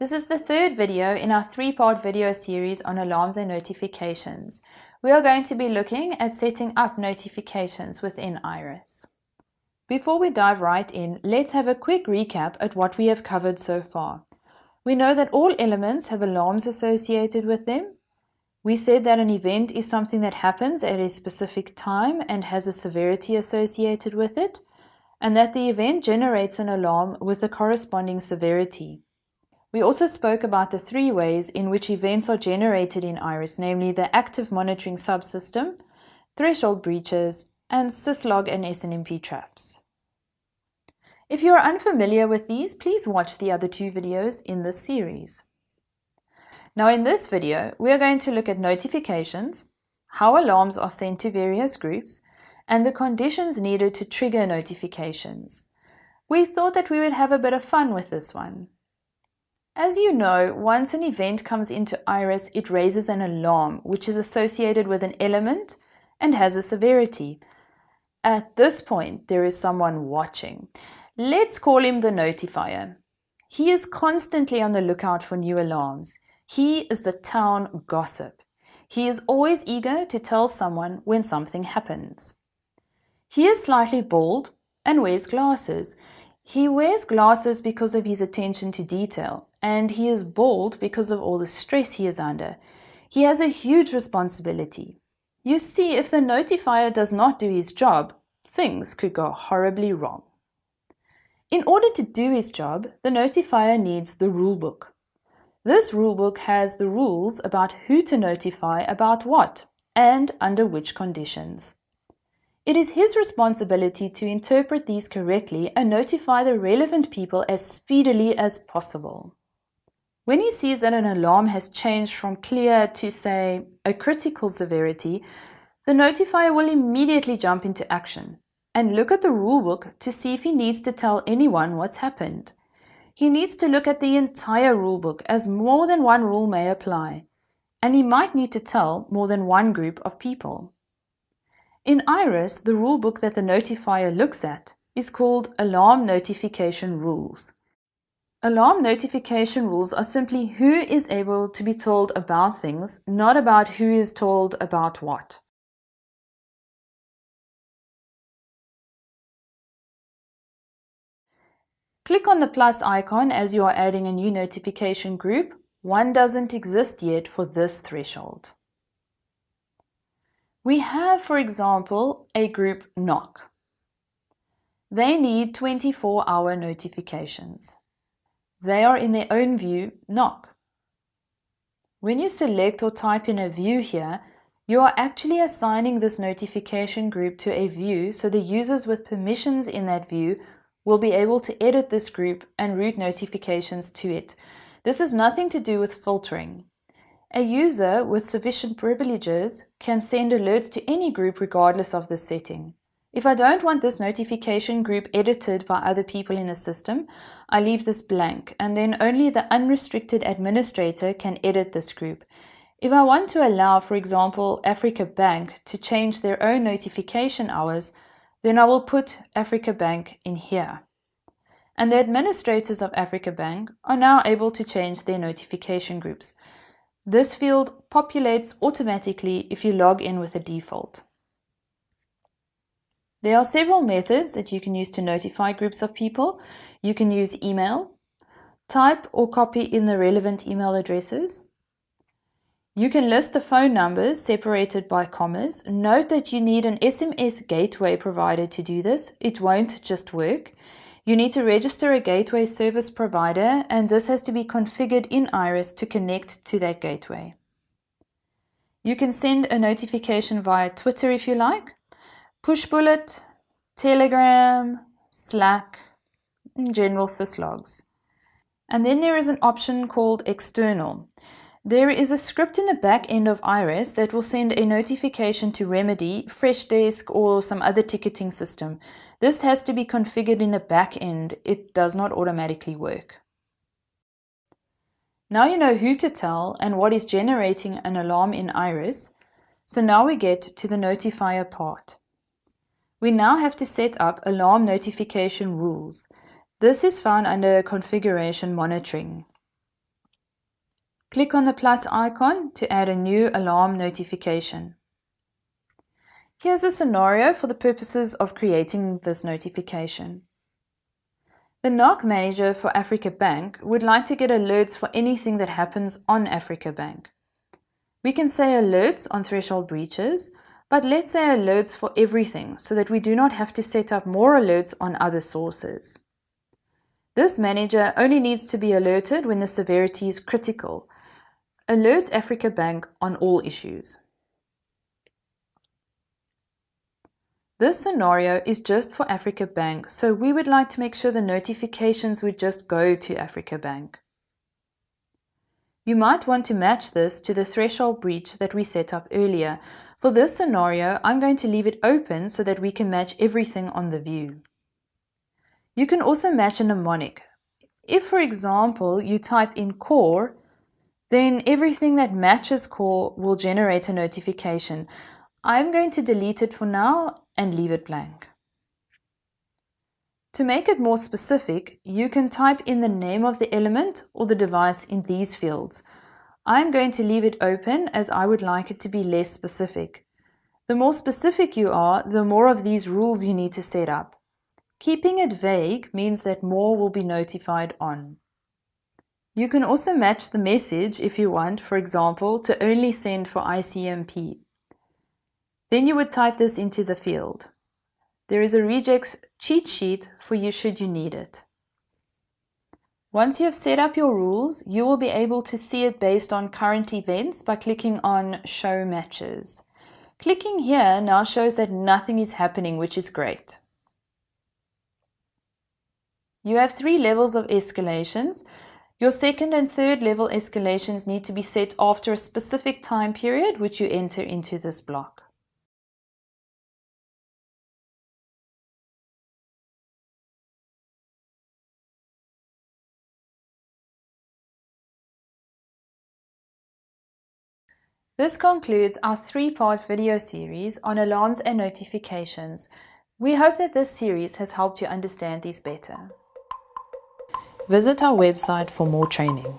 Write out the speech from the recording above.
This is the third video in our three-part video series on alarms and notifications. We are going to be looking at setting up notifications within Iris. Before we dive right in, let's have a quick recap at what we have covered so far. We know that all elements have alarms associated with them. We said that an event is something that happens at a specific time and has a severity associated with it, and that the event generates an alarm with a corresponding severity. We also spoke about the three ways in which events are generated in Iris, namely the active monitoring subsystem, threshold breaches, and syslog and SNMP traps. If you are unfamiliar with these, please watch the other two videos in this series. Now in this video, we are going to look at notifications, how alarms are sent to various groups, and the conditions needed to trigger notifications. We thought that we would have a bit of fun with this one. As you know, once an event comes into Iris, it raises an alarm, which is associated with an element and has a severity. At this point, there is someone watching. Let's call him the notifier. He is constantly on the lookout for new alarms. He is the town gossip. He is always eager to tell someone when something happens. He is slightly bald and wears glasses. He wears glasses because of his attention to detail, and he is bald because of all the stress he is under. He has a huge responsibility. You see, if the notifier does not do his job, things could go horribly wrong. In order to do his job, the notifier needs the rulebook. This rulebook has the rules about who to notify about what and under which conditions. It is his responsibility to interpret these correctly and notify the relevant people as speedily as possible. When he sees that an alarm has changed from clear to, say, a critical severity, the notifier will immediately jump into action and look at the rulebook to see if he needs to tell anyone what's happened. He needs to look at the entire rulebook, as more than one rule may apply, and he might need to tell more than one group of people. In Iris, the rulebook that the notifier looks at is called Alarm Notification Rules. Alarm notification rules are simply who is able to be told about things, not about who is told about what. Click on the plus icon as you are adding a new notification group. One doesn't exist yet for this threshold. We have, for example, a group knock. They need 24-hour notifications. They are in their own view knock. When you select or type in a view here, you are actually assigning this notification group to a view, so the users with permissions in that view will be able to edit this group and route notifications to it. This has nothing to do with filtering. A user with sufficient privileges can send alerts to any group regardless of the setting. If I don't want this notification group edited by other people in the system, I leave this blank, and then only the unrestricted administrator can edit this group. If I want to allow, for example, Africa Bank to change their own notification hours, then I will put Africa Bank in here. And the administrators of Africa Bank are now able to change their notification groups. This field populates automatically if you log in with a default. There are several methods that you can use to notify groups of people. You can use email, type or copy in the relevant email addresses. You can list the phone numbers separated by commas. Note that you need an SMS gateway provider to do this. It won't just work. You need to register a gateway service provider, and this has to be configured in Iris to connect to that gateway. You can send a notification via Twitter if you like, Pushbullet, Telegram, Slack, and general syslogs. And then there is an option called External. There is a script in the back end of Iris that will send a notification to Remedy, Freshdesk, or some other ticketing system. This has to be configured in the back end. It does not automatically work. Now you know who to tell and what is generating an alarm in Iris. So now we get to the notifier part. We now have to set up alarm notification rules. This is found under Configuration Monitoring. Click on the plus icon to add a new alarm notification. Here's a scenario for the purposes of creating this notification. The NOC manager for Africa Bank would like to get alerts for anything that happens on Africa Bank. We can say alerts on threshold breaches, but let's say alerts for everything so that we do not have to set up more alerts on other sources. This manager only needs to be alerted when the severity is critical. Alert Africa Bank on all issues. This scenario is just for Africa Bank, so we would like to make sure the notifications would just go to Africa Bank. You might want to match this to the threshold breach that we set up earlier. For this scenario, I'm going to leave it open so that we can match everything on the view. You can also match a mnemonic. If, for example, you type in core, then everything that matches core will generate a notification. I'm going to delete it for now and leave it blank. To make it more specific, you can type in the name of the element or the device in these fields. I'm going to leave it open as I would like it to be less specific. The more specific you are, the more of these rules you need to set up. Keeping it vague means that more will be notified on. You can also match the message if you want, for example, to only send for ICMP. Then you would type this into the field. There is a regex cheat sheet for you should you need it. Once you have set up your rules, you will be able to see it based on current events by clicking on Show Matches. Clicking here now shows that nothing is happening, which is great. You have 3 levels of escalations. Your second and third level escalations need to be set after a specific time period, which you enter into this block. This concludes our 3-part video series on alarms and notifications. We hope that this series has helped you understand these better. Visit our website for more training.